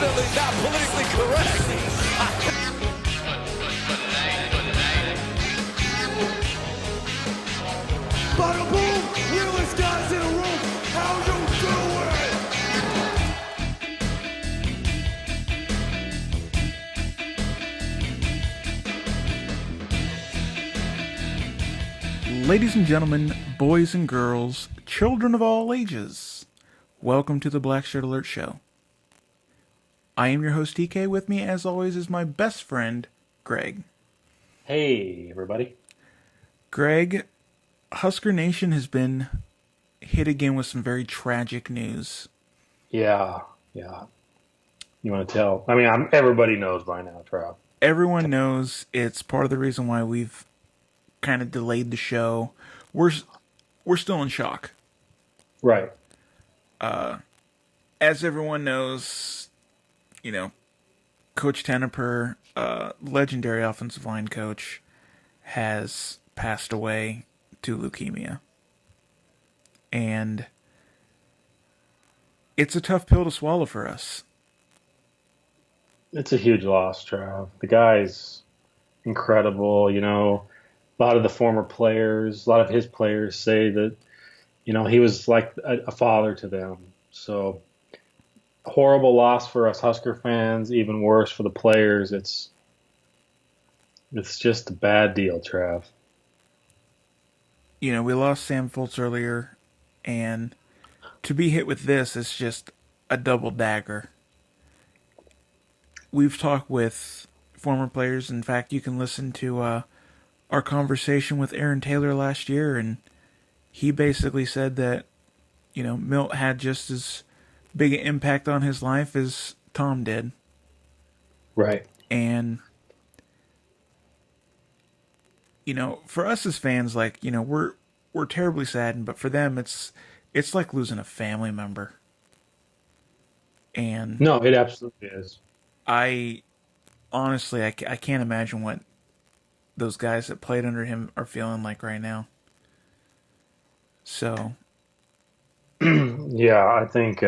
definitely not politically correct. Bada boom, realest guys in the room, how you doing? Ladies and gentlemen, boys and girls, children of all ages, welcome to the Blackshirt Alert Show. I am your host, TK. With me, as always, is my best friend, Greg. Hey, everybody. Greg, Husker Nation has been hit again with some very tragic news. Yeah. You want to tell? I mean, everybody knows by now, Trav. Everyone knows. It's part of the reason why we've kind of delayed the show. We're still in shock. Right. As everyone knows, Coach Tenopir, legendary offensive line coach, has passed away to leukemia. And it's a tough pill to swallow for us. It's a huge loss, Trav. The guy's incredible. A lot of the former players, a lot of his players say that, he was like a father to them. So horrible loss for us Husker fans, even worse for the players. It's just a bad deal, Trav. We lost Sam Foltz earlier, and to be hit with this is just a double dagger. We've talked with former players. In fact, you can listen to our conversation with Aaron Taylor last year, and he basically said that, Milt had just as big an impact on his life as Tom did. Right. And for us as fans, we're terribly saddened, but for them, it's like losing a family member. And no, it absolutely is. I can't imagine what those guys that played under him are feeling like right now. So, yeah, I think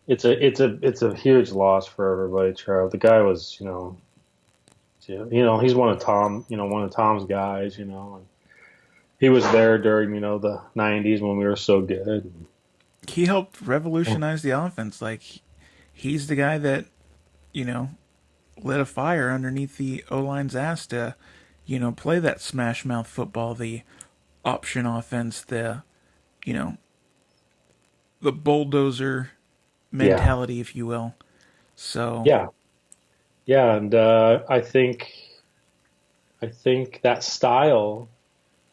it's a huge loss for everybody, Charles. The guy was, he's one of Tom's guys, and he was there during, the 90s when we were so good. He helped revolutionize the offense. He's the guy that, lit a fire underneath the O-line's ass to, play that smash mouth football, the option offense, the bulldozer mentality, if you will. So yeah, and I think that style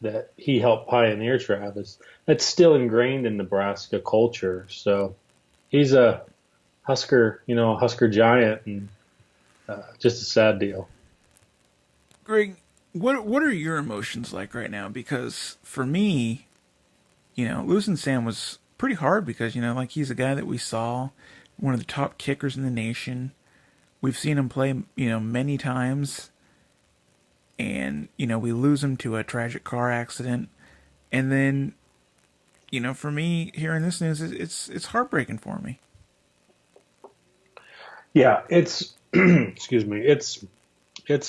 that he helped pioneer, Travis, that's still ingrained in Nebraska culture. So he's a Husker, Husker giant, and just a sad deal. Greg, what are your emotions like right now? Because for me, losing Sam was pretty hard because, he's a guy that we saw, one of the top kickers in the nation. We've seen him play, many times. And, we lose him to a tragic car accident. And then, for me, hearing this news, it's heartbreaking for me. Yeah, it's, excuse me, it's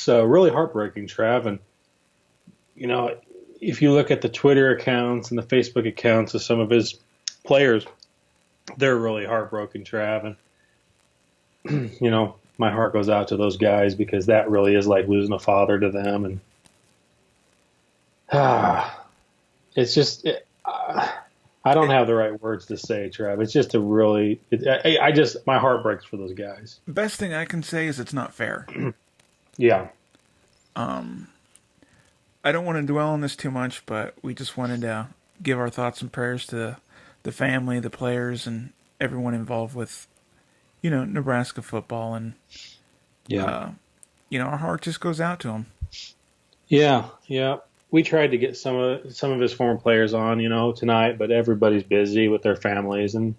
really heartbreaking, Trav. And, if you look at the Twitter accounts and the Facebook accounts of some of his players, they're really heartbroken, Trav. And, my heart goes out to those guys because that really is like losing a father to them. And it's just, I don't have the right words to say, Trav. It's just my heart breaks for those guys. Best thing I can say is it's not fair. Yeah. I don't want to dwell on this too much, but we just wanted to give our thoughts and prayers to the family, the players, and everyone involved with, Nebraska football. And, our heart just goes out to them. Yeah. We tried to get some of his former players on, tonight, but everybody's busy with their families. And,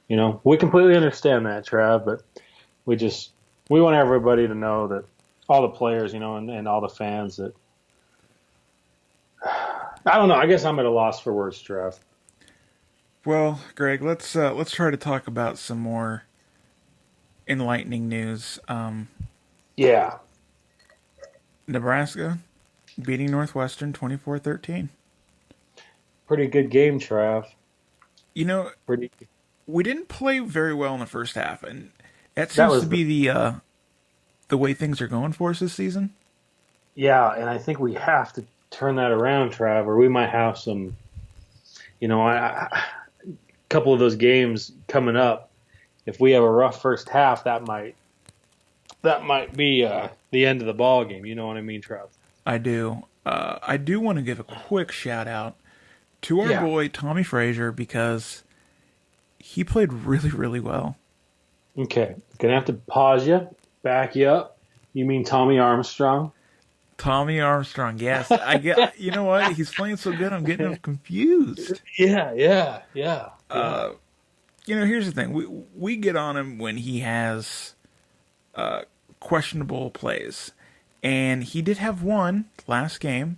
we completely understand that, Trav, but we want everybody to know that all the players, and all the fans that, I don't know. I guess I'm at a loss for words, Trav. Well, Greg, let's try to talk about some more enlightening news. Yeah. Nebraska beating Northwestern 24-13. Pretty good game, Trav. You know, Pretty. we didn't play very well in the first half, and that seems to be the way things are going for us this season. Yeah, and I think we have to turn that around, Trav, or we might have some, a couple of those games coming up. If we have a rough first half, that might be the end of the ball game. You know what I mean, Trav? I do. I do want to give a quick shout out to our boy Tommy Frazier because he played really, really well. Okay, gonna have to pause you, back you up. You mean Tommy Armstrong? Tommy Armstrong, yes. I get. You know what? He's playing so good, I'm getting him confused. Yeah. Here's the thing: we get on him when he has questionable plays, and he did have one last game.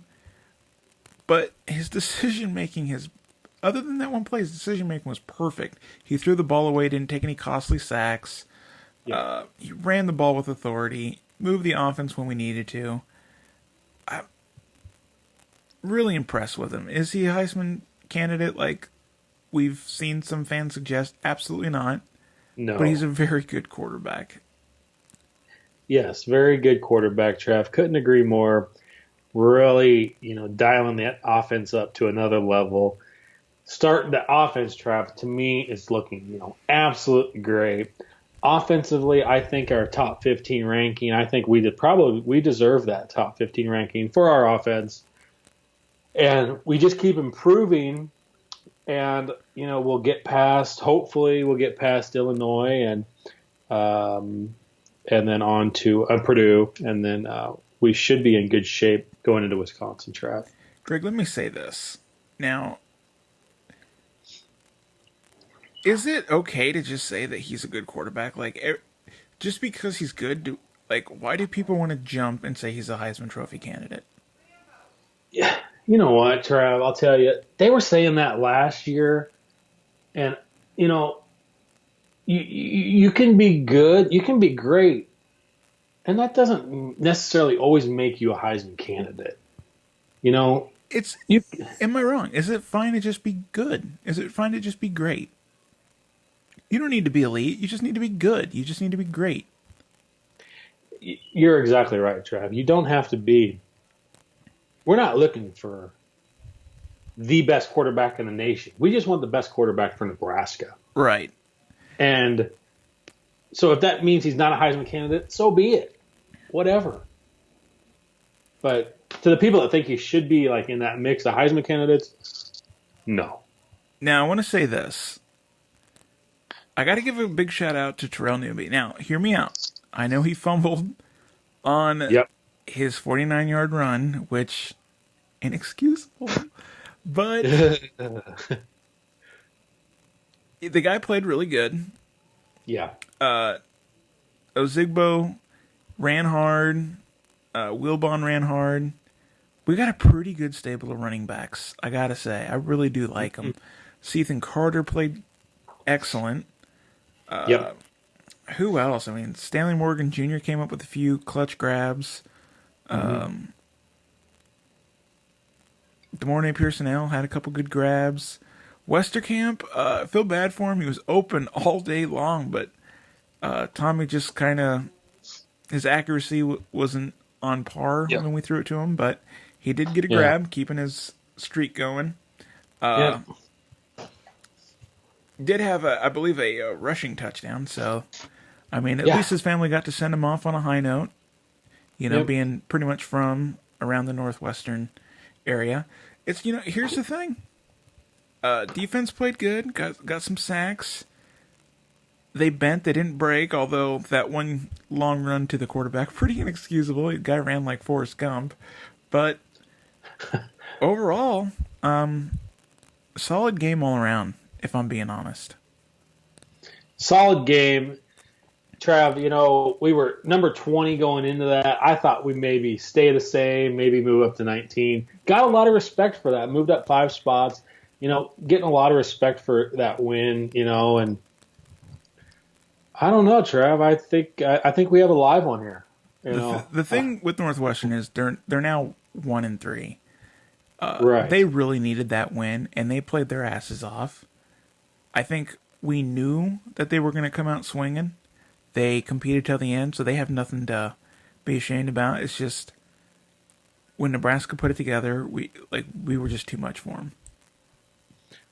But his decision making, other than that one play, his decision making was perfect. He threw the ball away, didn't take any costly sacks. Yeah. He ran the ball with authority, moved the offense when we needed to. I'm really impressed with him. Is he a Heisman candidate like we've seen some fans suggest? Absolutely not. No. But he's a very good quarterback. Yes, very good quarterback, Trav. Couldn't agree more. Really, dialing that offense up to another level. Starting the offense, Trav, to me, is looking, absolutely great. Offensively, I think our top 15 ranking, I think we deserve that top 15 ranking for our offense. And we just keep improving, and, hopefully we'll get past Illinois and then on to Purdue, and then we should be in good shape going into Wisconsin, Trav. Greg, let me say this. Now, is it okay to just say that he's a good quarterback? Like, just because he's good, why do people want to jump and say he's a Heisman Trophy candidate? Yeah, you know what, Trav? I'll tell you, they were saying that last year, and you can be good, you can be great, and that doesn't necessarily always make you a Heisman candidate. Am I wrong? Is it fine to just be good? Is it fine to just be great? You don't need to be elite. You just need to be good. You just need to be great. You're exactly right, Trav. You don't have to be. We're not looking for the best quarterback in the nation. We just want the best quarterback for Nebraska. Right. And so if that means he's not a Heisman candidate, so be it. Whatever. But to the people that think he should be in that mix of Heisman candidates, no. Now, I want to say this. I got to give a big shout out to Terrell Newby. Now, hear me out. I know he fumbled on his 49-yard run, which inexcusable. But the guy played really good. Yeah. Ozigbo ran hard. Wilbon ran hard. We got a pretty good stable of running backs, I got to say. I really do like them. Ethan Carter played excellent. Who else? I mean, Stanley Morgan Jr. came up with a few clutch grabs. DeMornay Pearsonell had a couple good grabs. Westerkamp, I feel bad for him. He was open all day long, but Tommy just kind of, his accuracy wasn't on par when we threw it to him, but he did get a grab, keeping his streak going. Did have, I believe, a rushing touchdown, so, I mean, at least his family got to send him off on a high note, being pretty much from around the Northwestern area. It's, here's the thing. Defense played good, got some sacks. They bent, they didn't break, although that one long run to the quarterback, pretty inexcusable. The guy ran like Forrest Gump. But overall, solid game all around, if I'm being honest. Solid game. Trav, we were number 20 going into that. I thought we'd maybe stay the same, maybe move up to 19. Got a lot of respect for that. Moved up 5 spots. Getting a lot of respect for that win, and I don't know, Trav. I think we have a live one here. You know, The thing with Northwestern is they're now 1-3. right. They really needed that win, and they played their asses off. I think we knew that they were going to come out swinging. They competed till the end, so they have nothing to be ashamed about. It's just when Nebraska put it together, we were just too much for them.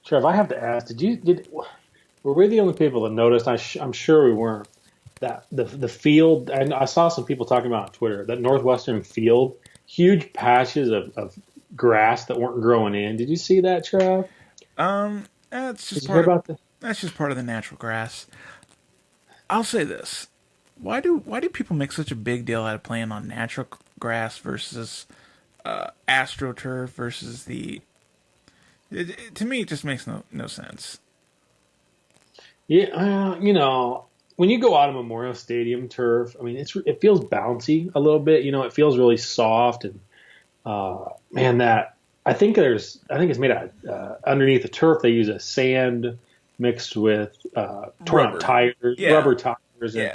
Trav, I have to ask: were we the only people that noticed? I'm sure we weren't. That the field, and I saw some people talking about on Twitter that Northwestern field, huge patches of grass that weren't growing in. Did you see that, Trav? That's Did just you hear part of about that? that's just part of the natural grass. I'll say this: why do people make such a big deal out of playing on natural grass versus AstroTurf versus the? To me, it just makes no sense. Yeah, when you go out of Memorial Stadium turf, I mean, it feels bouncy a little bit. It feels really soft, and man, that I think it's made out underneath the turf. They use a sand mixed with torn Rubber. up tires, Yeah. rubber tires, and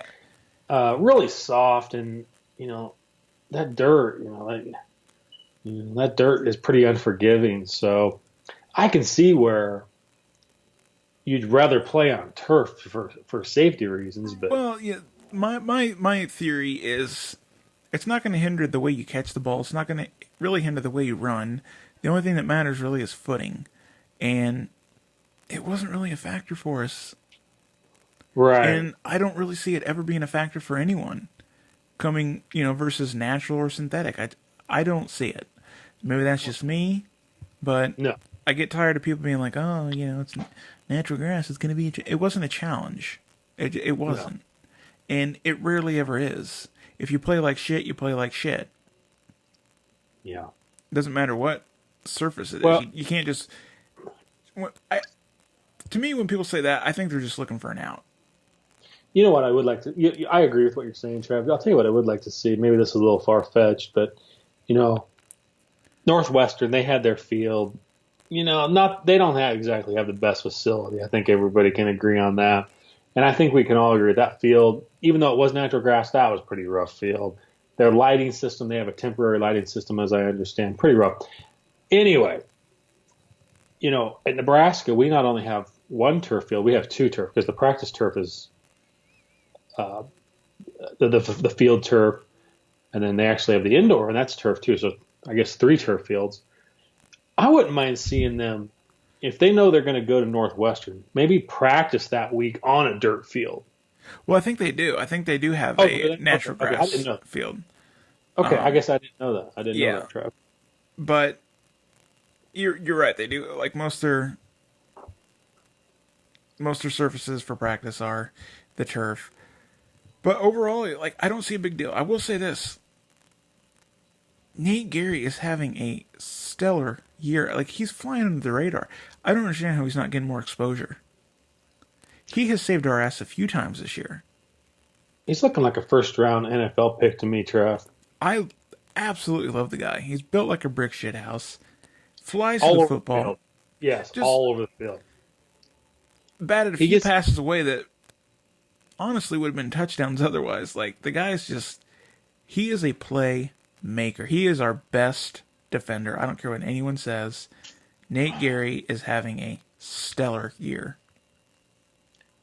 Yeah. really soft. And that dirt, that dirt is pretty unforgiving. So I can see where you'd rather play on turf for safety reasons, but Well, yeah. My theory is it's not going to hinder the way you catch the ball. It's not going to really hinder the way you run. The only thing that matters really is footing, and it wasn't really a factor for us. right. And I don't really see it ever being a factor for anyone coming, versus natural or synthetic. I don't see it. Maybe that's just me, but No. I get tired of people being like, "Oh, it's natural grass. It's going to be." It wasn't a challenge. It wasn't, and it rarely ever is. If you play like shit, you play like shit. Yeah. Doesn't matter what surface it is. Well, You can't just. To me, when people say that, I think they're just looking for an out. you know what I would like to. I agree with what you're saying, Trav. I'll tell you what I would like to see. Maybe this is a little far fetched, but Northwestern, they had their field. Not they don't exactly have the best facility. I think everybody can agree on that, and I think we can all agree that field, even though it was natural grass, that was a pretty rough field. Their lighting system, they have a temporary lighting system, as I understand, pretty rough. Anyway, at Nebraska, we not only have one turf field, we have two turf because the practice turf is the field turf, and then they actually have the indoor, and that's turf too. So I guess three turf fields. I wouldn't mind seeing them if they know they're going to go to Northwestern. Maybe practice that week on a dirt field. Well, I think they do. I think they do have Oh, a really? natural Okay. I grass didn't know. field. Okay, I guess I didn't know that. I didn't yeah. know that, Trev. But you're right. They do like most their surfaces for practice are the turf. But overall, I don't see a big deal. I will say this: Nate Gary is having a stellar year. He's flying under the radar. I don't understand how he's not getting more exposure. He has saved our ass a few times this year. He's looking like a first-round NFL pick to me, Trev. I absolutely love the guy. He's built like a brick shit house. Flies to All the over football. the field. Yes, Just all over the field. Batted a He few gets- passes away that honestly would have been touchdowns otherwise. The guy's just, he is a play maker. He is our best defender. I don't care what anyone says. Nate Gary is having a stellar year.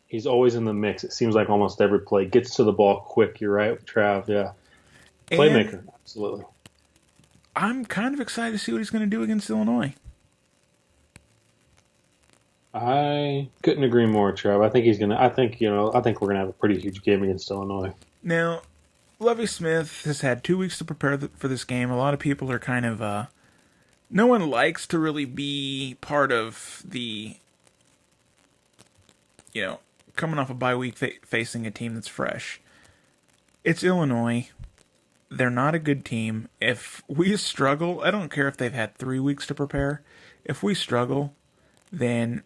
He's always in the mix. It seems like almost every play gets to the ball quick. You're right, Trav. Yeah, playmaker, absolutely. I'm kind of excited to see what he's going to do against Illinois. I couldn't agree more, Trav. I think he's gonna. I think we're gonna have a pretty huge game against Illinois. Now, Lovie Smith has had 2 weeks to prepare for this game. A lot of people are kind of, no one likes to really be part of the, coming off a bye week facing a team that's fresh. It's Illinois. They're not a good team. If we struggle, I don't care if they've had 3 weeks to prepare. If we struggle, then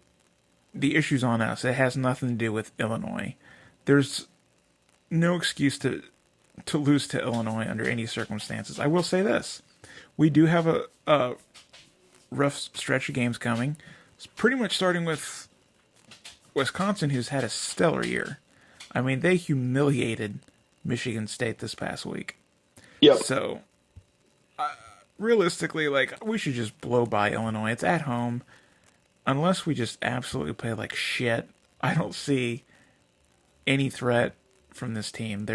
the issue's on us. It has nothing to do with Illinois. There's no excuse to lose to Illinois under any circumstances. I will say this. We do have a rough stretch of games coming. It's pretty much starting with Wisconsin, who's had a stellar year. I mean, they humiliated Michigan State this past week. Yep. So, realistically, like, we should just blow by Illinois. It's at home. Unless we just absolutely play like shit, I don't see any threat from this team.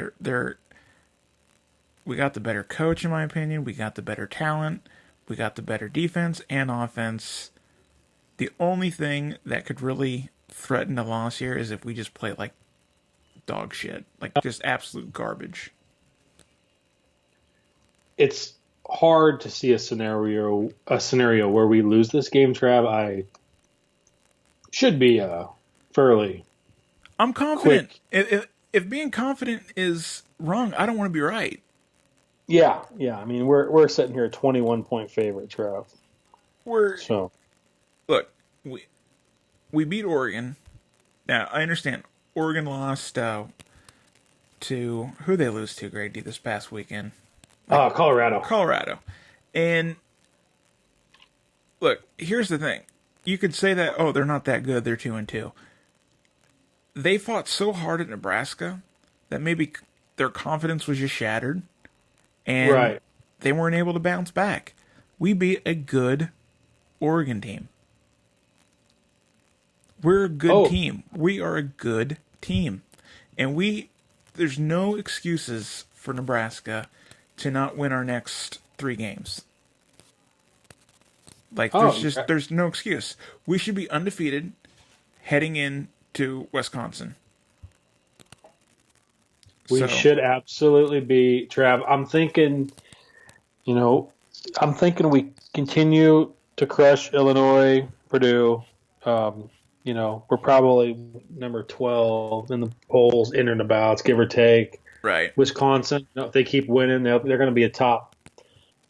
We got the better coach, in my opinion. We got the better talent. We got the better defense and offense. The only thing that could really threaten a loss here is if we just play like dog shit, like just absolute garbage. It's hard to see a scenario where we lose this game, Trav. I should be fairly. I'm confident. If being confident is wrong, I don't want to be right. Yeah. I mean, we're sitting here 21-point favorite, Trav. Look, we beat Oregon. Now I understand Oregon lost to who they lose to, Greg D, this past weekend. Colorado. And look, here's the thing. You could say that, oh, they're not that good, they're 2-2. They fought so hard at Nebraska that maybe their confidence was just shattered. And they weren't able to bounce back. We beat a good Oregon team. We're a good team. We are a good team. And there's no excuses for Nebraska to not win our next 3 games. Like, there's no excuse. We should be undefeated heading into Wisconsin. We should absolutely be, Trav. I'm thinking we continue to crush Illinois, Purdue. We're probably number 12 in the polls, in and abouts, give or take. Right. Wisconsin, if they keep winning, they're going to be a top.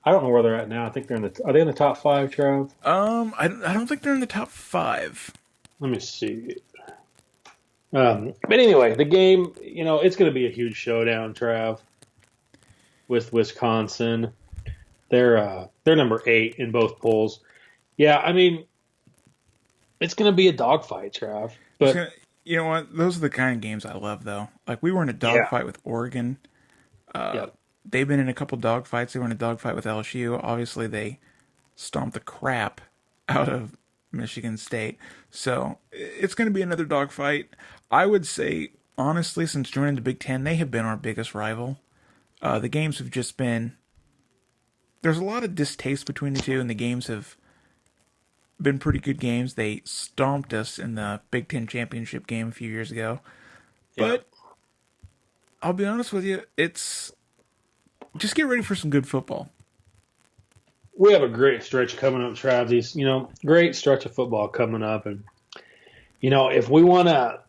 I don't know where they're at now. I think are they in the top 5, Trav? I don't think they're in the top 5. Let me see. But anyway, the game, it's going to be a huge showdown, Trav, with Wisconsin. They're number 8 in both polls. Yeah, I mean, it's going to be a dogfight, Trav. But you know what? Those are the kind of games I love, though. Like, we were in a dogfight with Oregon. They've been in a couple dogfights. They were in a dogfight with LSU. Obviously, they stomped the crap out of Michigan State. So it's going to be another dogfight. I would say, honestly, since joining the Big Ten, they have been our biggest rival. The games have just been... There's a lot of distaste between the two, and the games have been pretty good games. They stomped us in the Big Ten championship game a few years ago. But I'll be honest with you, just get ready for some good football. We have a great stretch coming up, Travis. Great stretch of football coming up. And, if we want to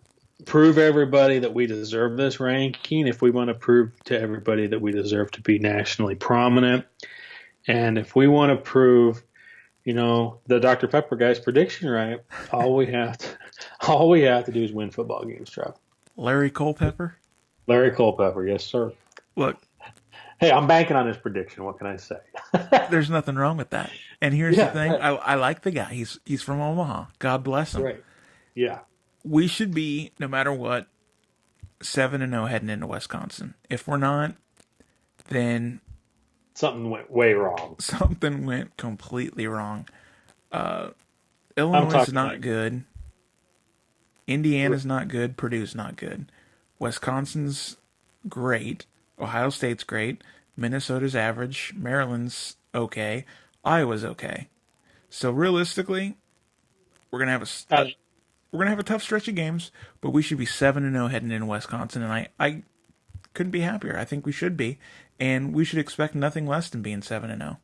prove everybody that we deserve this ranking, if we want to prove to everybody that we deserve to be nationally prominent, and if we want to prove, the Dr. Pepper guy's prediction right, all we have to do is win football games, Trav. Larry Culpepper? Larry Culpepper, yes, sir. Look. Hey, I'm banking on his prediction. What can I say? There's nothing wrong with that. And here's the thing. I like the guy. He's from Omaha. God bless him. Right. Yeah. We should be, no matter what, 7-0 heading into Wisconsin. If we're not, then... something went way wrong. Something went completely wrong. Illinois is not good. Indiana's not good. Purdue's not good. Wisconsin's great. Ohio State's great. Minnesota's average. Maryland's okay. Iowa's okay. So realistically, we're gonna have a tough stretch of games, but we should be 7-0 heading into Wisconsin, and I couldn't be happier. I think we should be, and we should expect nothing less than being 7-0.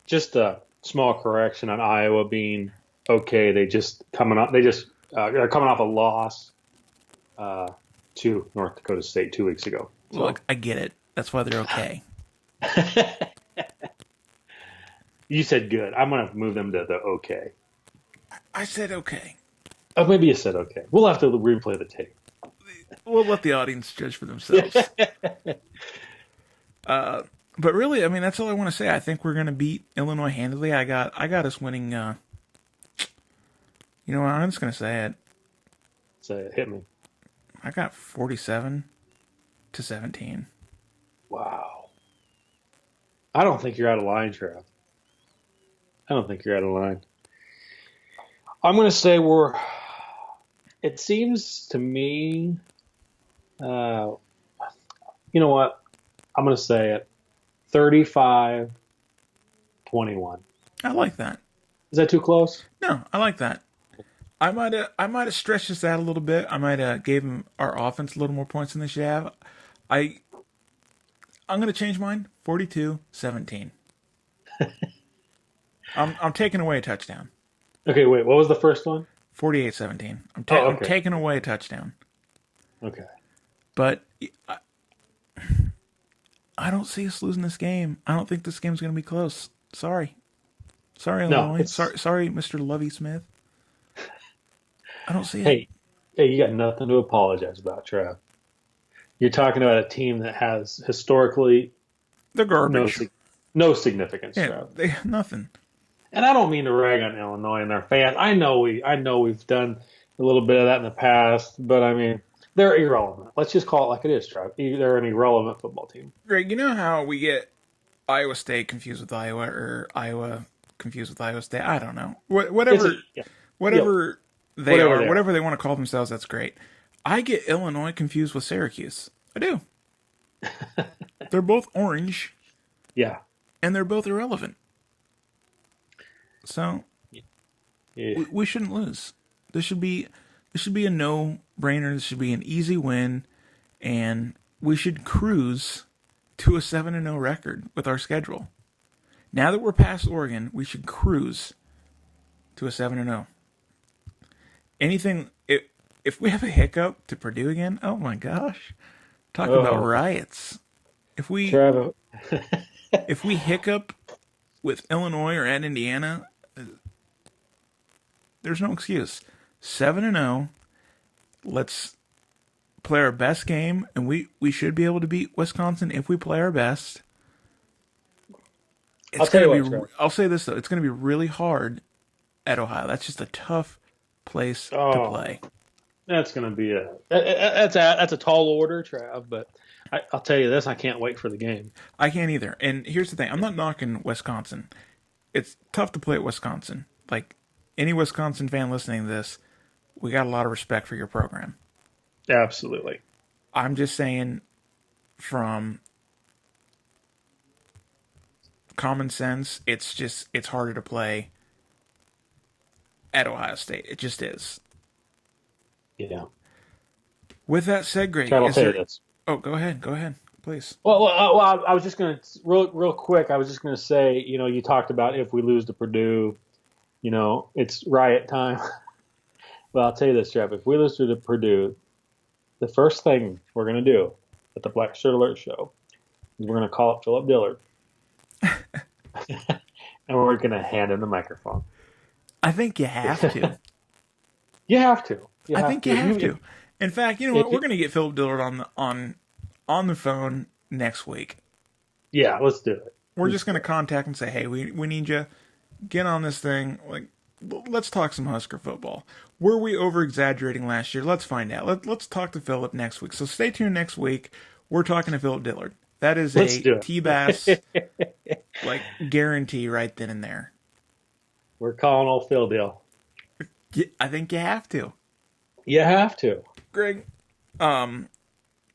Just a small correction on Iowa being okay. They're coming off a loss to North Dakota State 2 weeks ago. So. Look, I get it. That's why they're okay. You said good. I'm going to move them to the okay. I said okay. Oh, maybe you said okay. We'll have to replay the tape. We'll let the audience judge for themselves. But really, I mean, that's all I want to say. I think we're going to beat Illinois handily. I got us winning. You know what? I'm just going to say it. Say it. Hit me. I got 47-17. Wow. I don't think you're out of line, Trav. I don't think you're out of line. I'm going to say it seems to me, you know what? I'm going to say it 35-21. I like that. Is that too close? No, I like that. I might have stretched this out a little bit. I might have gave our offense a little more points than they should have. I'm going to change mine. 42-17. I'm taking away a touchdown. Okay, wait. What was the first one? 48-17. I'm taking away a touchdown. Okay. But I don't see us losing this game. I don't think this game's going to be close. Sorry, Illinois. Sorry, Mr. Lovey Smith. I don't see it. Hey, you got nothing to apologize about, Trav. You're talking about a team that has historically they're garbage. No significance, Yeah, Trav. they nothing. And I don't mean to rag on Illinois and their fans. I know we've done a little bit of that in the past, but I mean they're irrelevant. Let's just call it like it is, Trav. They're an irrelevant football team. Greg, you know how we get Iowa State confused with Iowa or Iowa confused with Iowa State? I don't know. Whatever they want to call themselves, that's great. I get Illinois confused with Syracuse. I do. They're both orange. Yeah. And they're both irrelevant. So we shouldn't lose. This should be a no-brainer. This should be an easy win, and we should cruise to a 7-0 record with our schedule. Now that we're past Oregon, we should cruise to a 7-0. Anything if we have a hiccup to Purdue again, oh my gosh. Talk about riots. If we hiccup with Illinois or at Indiana, there's no excuse. 7-0. Let's play our best game, and we should be able to beat Wisconsin if we play our best. I'll say this though, it's going to be really hard at Ohio. That's just a tough place to play. That's going to be that's a tall order, Trav. But I'll tell you this: I can't wait for the game. I can't either. And here's the thing: I'm not knocking Wisconsin. It's tough to play at Wisconsin. Like any Wisconsin fan listening to this, we got a lot of respect for your program. Absolutely. I'm just saying, from common sense, it's harder to play at Ohio State. It just is. Yeah. With that said, Greg, I'll tell you this. Oh, go ahead, please. Well, I was just going to real quick. I was just going to say, you talked about if we lose to Purdue, it's riot time. Well, I'll tell you this, Jeff. If we lose to Purdue, the first thing we're going to do at the Blackshirt Alert Show is we're going to call up Philip Dillard, and we're going to hand him the microphone. I think you have to. You have to. I think you have to. In fact, you know what? We're going to get Philip Dillard on the phone next week. Yeah, let's do it. We're just going to contact and say, hey, we need you. Get on this thing. Like, let's talk some Husker football. Were we over-exaggerating last year? Let's find out. Let's talk to Philip next week. So stay tuned next week. We're talking to Philip Dillard. That is a T-Bass guarantee right then and there. We're calling old Phil Dill. I think you have to. You have to. Greg,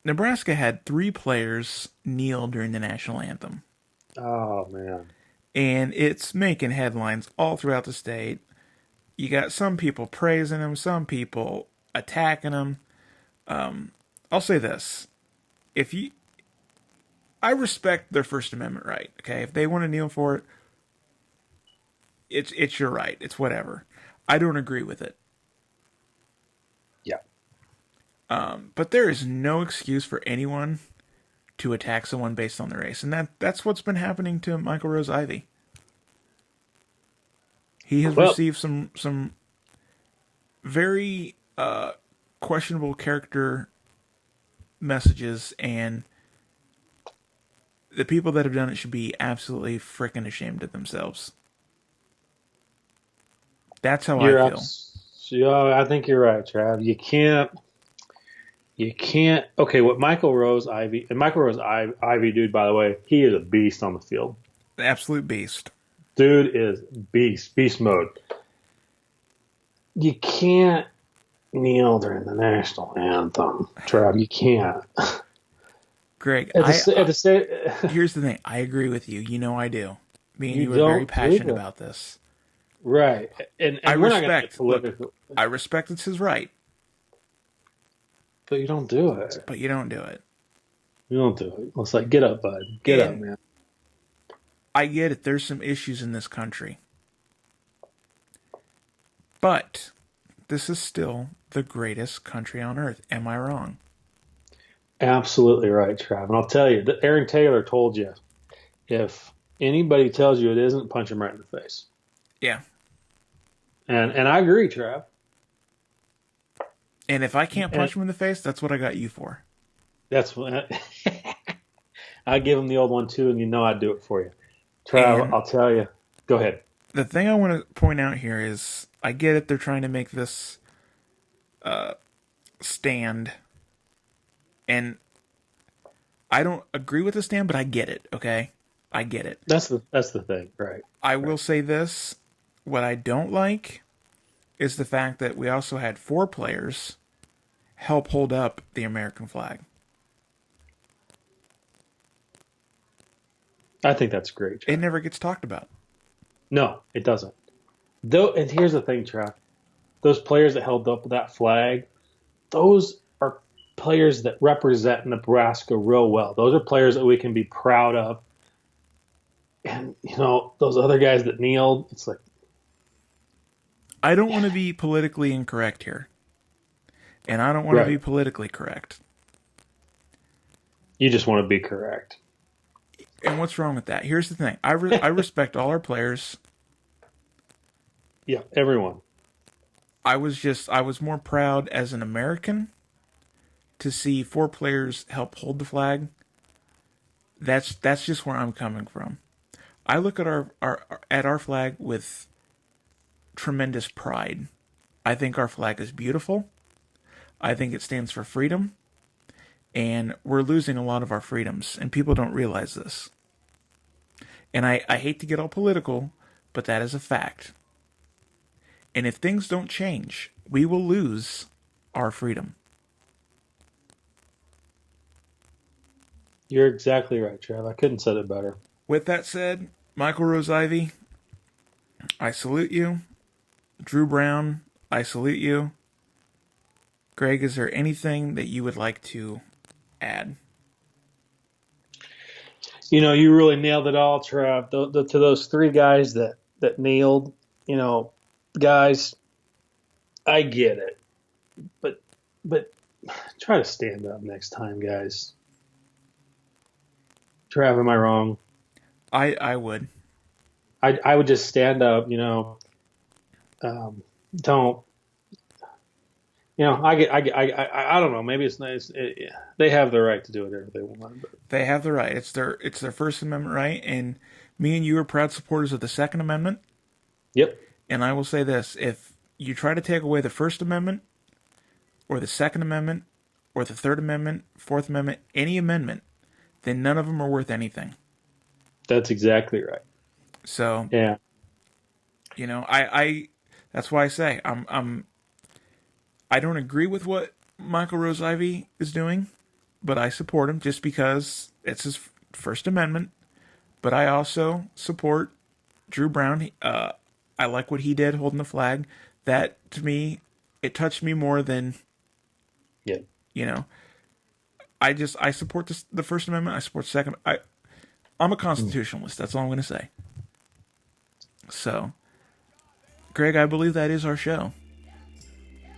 Nebraska had 3 players kneel during the national anthem. Oh, man. And it's making headlines all throughout the state. You got some people praising him, some people attacking him. I'll say this. I respect their First Amendment right, okay? If they want to kneel for it, it's your right. It's whatever. I don't agree with it. Yeah. But there is no excuse for anyone to attack someone based on their race. And that's what's been happening to Michael Rose-Ivy. He has received some very questionable character messages, and the people that have done it should be absolutely freaking ashamed of themselves. That's how I feel. I think you're right, Trav. You You can't. Okay, what Michael Rose Ivy and Michael Rose Ivy, dude. By the way, he is a beast on the field. An absolute beast. Dude is beast mode. You can't kneel during the national anthem, Trav. You can't. Greg, here's the thing. I agree with you. You know I do. Me and you are very passionate about this. Right. And I we're not respect. gonna get look, I respect it's his right. But you don't do it. But you don't do it. You don't do it. It's like, get up, bud. Get up, man. I get it. There's some issues in this country. But this is still the greatest country on earth. Am I wrong? Absolutely right, Trav. And I'll tell you, Aaron Taylor told you, if anybody tells you it isn't, punch him right in the face. Yeah. And I agree, Trav. And if I can't punch him in the face, that's what I got you for. That's what I give him the old one too, and you know I'd do it for you. Trav, I'll tell you. Go ahead. The thing I want to point out here is, I get it. They're trying to make this stand, and I don't agree with the stand, but I get it. Okay, I get it. That's the thing, right? I will say this: what I don't like is the fact that we also had 4 players help hold up the American flag. I think that's great, Trav. It never gets talked about. No, it doesn't. Though, and here's the thing, Trav. Those players that held up that flag, those are players that represent Nebraska real well. Those are players that we can be proud of. And, you know, those other guys that kneeled, it's like... I don't want to be politically incorrect here. And I don't want to be politically correct. You just want to be correct. And what's wrong with that? Here's the thing. I respect all our players. Yeah, everyone. I was more proud as an American to see 4 players help hold the flag. That's just where I'm coming from. I look at our flag with tremendous pride. I think our flag is beautiful. I think it stands for freedom. And we're losing a lot of our freedoms, and people don't realize this. And I hate to get all political, but that is a fact. And if things don't change, we will lose our freedom. You're exactly right, Trav. I couldn't have said it better. With that said, Michael Rose Ivy, I salute you. Drew Brown, I salute you. Greg, is there anything that you would like to add? You know, you really nailed it all, Trav. To those 3 guys that kneeled, you know, guys, I get it. But try to stand up next time, guys. Trav, am I wrong? I would. I would just stand up, you know. Don't. You know, I don't know. Maybe it's nice. They have the right to do whatever they want. But. They have the right. It's their First Amendment right. And me and you are proud supporters of the Second Amendment. Yep. And I will say this: if you try to take away the First Amendment, or the Second Amendment, or the Third Amendment, Fourth Amendment, any amendment, then none of them are worth anything. That's exactly right. So yeah, you know, I that's why I say I don't agree with what Michael Rose Ivy is doing, but I support him just because it's his First Amendment. But I also support Drew Brown. I like what he did holding the flag. That, to me, it touched me more than, you know, I support the First Amendment. I support the Second. I'm a constitutionalist. That's all I'm going to say. So, Greg, I believe that is our show.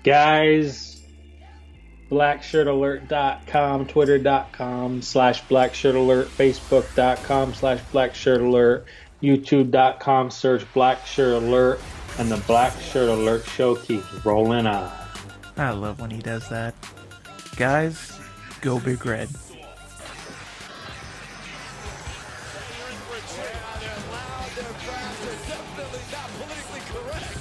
Guys, blackshirtalert.com, twitter.com/blackshirtalert, facebook.com/blackshirtalert, youtube.com, search Blackshirt Alert, and the Blackshirt Alert Show keeps rolling on. I love when he does that. Guys, go Big Red. They're loud, they're fast, they're definitely not politically correct.